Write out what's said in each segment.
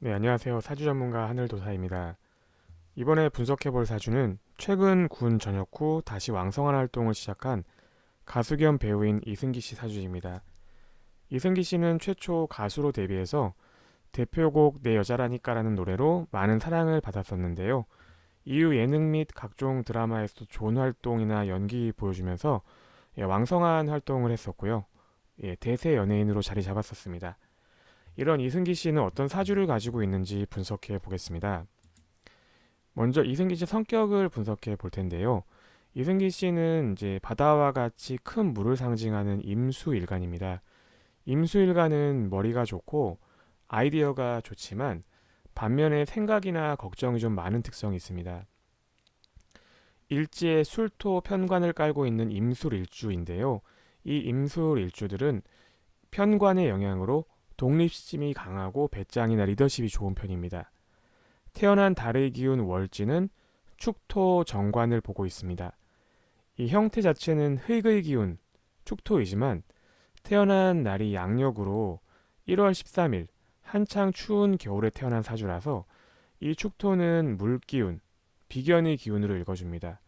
네, 안녕하세요. 사주 전문가 하늘도사입니다. 이번에 분석해볼 사주는 최근 군 전역 후 다시 왕성한 활동을 시작한 가수 겸 배우인 이승기 씨 사주입니다. 이승기 씨는 최초 가수로 데뷔해서 대표곡 내 여자라니까라는 노래로 많은 사랑을 받았었는데요. 이후 예능 및 각종 드라마에서도 좋은 활동이나 연기 보여주면서 왕성한 활동을 했었고요. 대세 연예인으로 자리 잡았었습니다. 이런 이승기 씨는 어떤 사주를 가지고 있는지 분석해 보겠습니다. 먼저 이승기 씨 성격을 분석해 볼 텐데요. 이승기 씨는 이제 바다와 같이 큰 물을 상징하는 임수일간입니다. 임수일간은 머리가 좋고 아이디어가 좋지만 반면에 생각이나 걱정이 좀 많은 특성이 있습니다. 일지에 술토 편관을 깔고 있는 임술일주인데요. 이 임술일주들은 편관의 영향으로 독립심이 강하고 배짱이나 리더십이 좋은 편입니다. 태어난 달의 기운 월지는 축토 정관을 보고 있습니다. 이 형태 자체는 흙의 기운, 축토이지만 태어난 날이 양력으로 1월 13일, 한창 추운 겨울에 태어난 사주라서 이 축토는 물기운, 비견의 기운으로 읽어줍니다.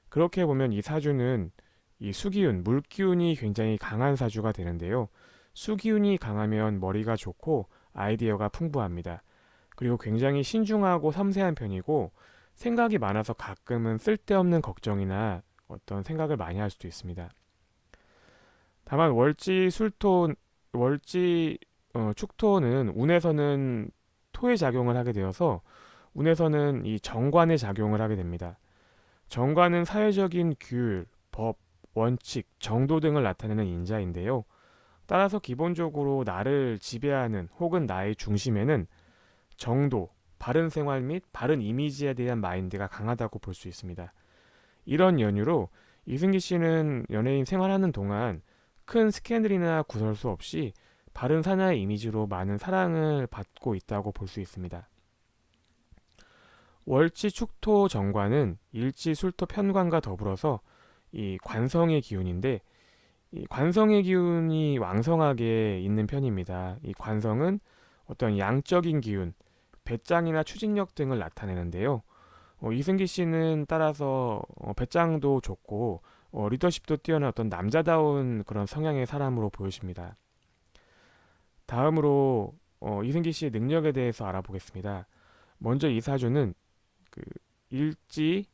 그렇게 보면 이 사주는 이 수기운, 물기운이 굉장히 강한 사주가 되는데요. 수기운이 강하면 머리가 좋고 아이디어가 풍부합니다. 그리고 굉장히 신중하고 섬세한 편이고 생각이 많아서 가끔은 쓸데없는 걱정이나 어떤 생각을 많이 할 수도 있습니다. 다만 월지 술토 월지 축토는 운에서는 토의 작용을 하게 되어서 운에서는 이 정관의 작용을 하게 됩니다. 정관은 사회적인 규율, 법, 원칙, 정도 등을 나타내는 인자인데요. 따라서 기본적으로 나를 지배하는 혹은 나의 중심에는 정도, 바른 생활 및 바른 이미지에 대한 마인드가 강하다고 볼 수 있습니다. 이런 연유로 이승기 씨는 연예인 생활하는 동안 큰 스캔들이나 구설수 없이 바른 사나이 이미지로 많은 사랑을 받고 있다고 볼 수 있습니다. 월지 축토 정관은 일지 술토 편관과 더불어서 이 관성의 기운인데 이 관성의 기운이 왕성하게 있는 편입니다. 이 관성은 어떤 양적인 기운, 배짱이나 추진력 등을 나타내는데요. 이승기 씨는 따라서 배짱도 좋고 리더십도 뛰어난 어떤 남자다운 그런 성향의 사람으로 보여집니다. 다음으로 이승기 씨의 능력에 대해서 알아보겠습니다. 먼저 이 사주는 그 일지,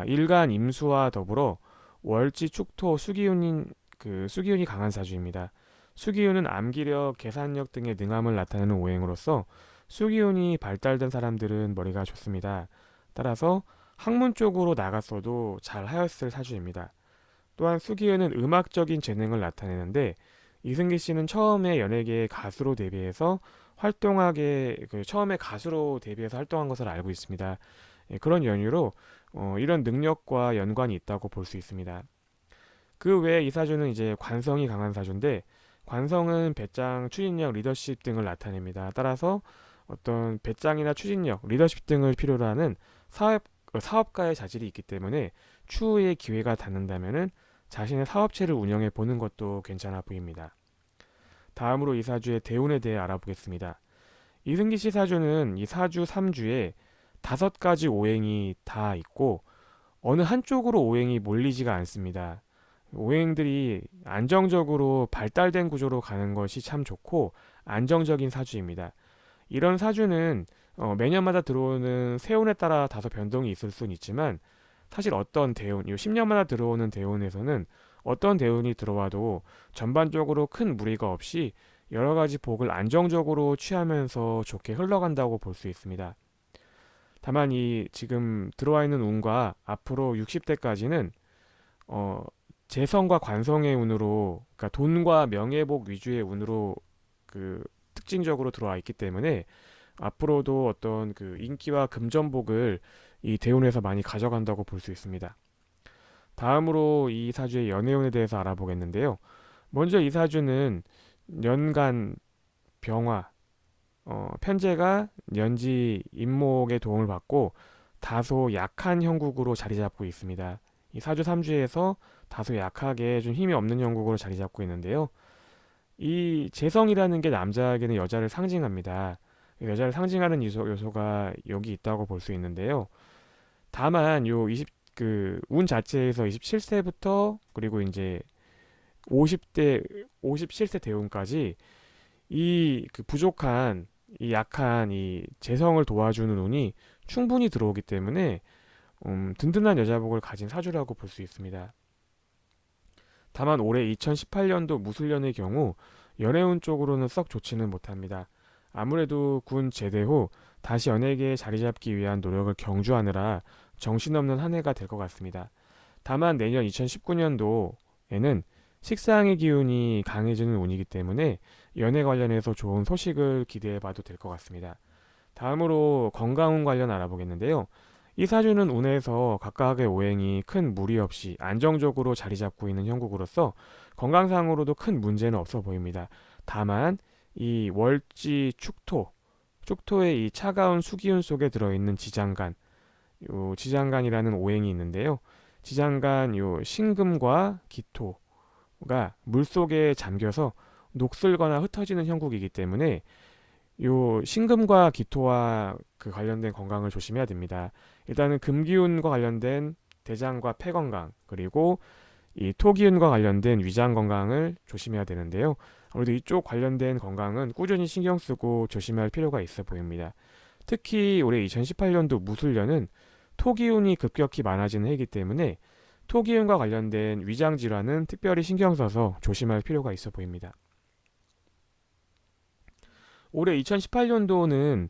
일간 임수와 더불어 월지 축토 수기운인 수기운이 강한 사주입니다. 수기운은 암기력, 계산력 등의 능함을 나타내는 오행으로서 수기운이 발달된 사람들은 머리가 좋습니다. 따라서 학문 쪽으로 나갔어도 잘 하였을 사주입니다. 또한 수기운은 음악적인 재능을 나타내는데 이승기 씨는 처음에 연예계 가수로 데뷔해서 활동하게 처음에 가수로 데뷔해서 활동한 것을 알고 있습니다. 그런 연유로 이런 능력과 연관이 있다고 볼 수 있습니다. 그 외에 이 사주는 이제 관성이 강한 사주인데 관성은 배짱, 추진력, 리더십 등을 나타냅니다. 따라서 어떤 배짱이나 추진력, 리더십 등을 필요로 하는 사업가의 자질이 있기 때문에 추후에 기회가 닿는다면은 자신의 사업체를 운영해 보는 것도 괜찮아 보입니다. 다음으로 이 사주의 대운에 대해 알아보겠습니다. 이승기 씨 사주는 이 사주 3주에 5가지 오행이 다 있고 어느 한쪽으로 오행이 몰리지가 않습니다. 오행들이 안정적으로 발달된 구조로 가는 것이 참 좋고 안정적인 사주입니다. 이런 사주는 매년마다 들어오는 세운에 따라 다소 변동이 있을 수는 있지만 사실 어떤 대운, 이 10년마다 들어오는 대운에서는 어떤 대운이 들어와도 전반적으로 큰 무리가 없이 여러 가지 복을 안정적으로 취하면서 좋게 흘러간다고 볼 수 있습니다. 다만 이 지금 들어와 있는 운과 앞으로 60대까지는 어, 재성과 관성의 운으로, 그러니까 돈과 명예복 위주의 운으로 특징적으로 들어와 있기 때문에 앞으로도 어떤 인기와 금전복을 이 대운에서 많이 가져간다고 볼 수 있습니다. 다음으로 이 사주의 연애운에 대해서 알아보겠는데요. 먼저 이 사주는 연간 병화, 편제가 연지 임목의 도움을 받고 다소 약한 형국으로 자리 잡고 있습니다. 이 사주 3주에서 다소 약하게 좀 힘이 없는 형국으로 자리 잡고 있는데요. 이 재성이라는 게 남자에게는 여자를 상징합니다. 여자를 상징하는 요소가 여기 있다고 볼 수 있는데요. 다만 요 운 자체에서 27세부터 그리고 이제 50대 57세 대운까지 이 부족한 이 약한 이 재성을 도와주는 운이 충분히 들어오기 때문에 든든한 여자복을 가진 사주라고 볼 수 있습니다. 다만 올해 2018년도 무술년의 경우 연애운 쪽으로는 썩 좋지는 못합니다. 아무래도 군 제대 후 다시 연예계에 자리 잡기 위한 노력을 경주하느라 정신없는 한 해가 될 것 같습니다. 다만 내년 2019년도에는 식상의 기운이 강해지는 운이기 때문에 연애 관련해서 좋은 소식을 기대해 봐도 될 것 같습니다. 다음으로 건강운 관련 알아보겠는데요. 이 사주는 운에서 각각의 오행이 큰 무리 없이 안정적으로 자리 잡고 있는 형국으로서 건강상으로도 큰 문제는 없어 보입니다. 다만 이 월지 축토의 이 차가운 수기운 속에 들어있는 지장간, 요 지장간이라는 오행이 있는데요. 지장간 요 신금과 기토가 물 속에 잠겨서 녹슬거나 흩어지는 형국이기 때문에 요 신금과 기토와 관련된 건강을 조심해야 됩니다. 일단은 금기운과 관련된 대장과 폐 건강, 그리고 이 토기운과 관련된 위장 건강을 조심해야 되는데요. 아무래도 이쪽 관련된 건강은 꾸준히 신경 쓰고 조심할 필요가 있어 보입니다. 특히 올해 2018년도 무술년은 토기운이 급격히 많아지는 해이기 때문에 토기운과 관련된 위장 질환은 특별히 신경 써서 조심할 필요가 있어 보입니다. 올해 2018년도는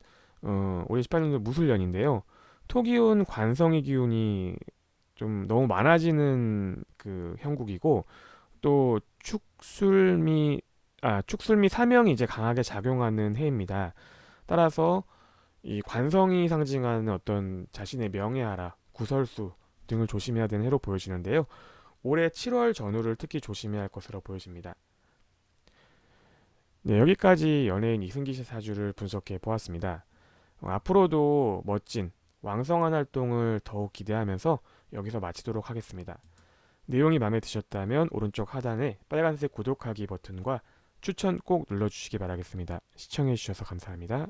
올해 18년도 무술년인데요. 토기운 관성의 기운이 좀 너무 많아지는 형국이고, 또 축술미 사명이 이제 강하게 작용하는 해입니다. 따라서 이 관성이 상징하는 어떤 자신의 명예하라, 구설수 등을 조심해야 되는 해로 보여지는데요. 올해 7월 전후를 특히 조심해야 할 것으로 보여집니다. 네, 여기까지 연예인 이승기 씨 사주를 분석해 보았습니다. 앞으로도 멋진 왕성한 활동을 더욱 기대하면서 여기서 마치도록 하겠습니다. 내용이 마음에 드셨다면 오른쪽 하단에 빨간색 구독하기 버튼과 추천 꼭 눌러주시기 바라겠습니다. 시청해주셔서 감사합니다.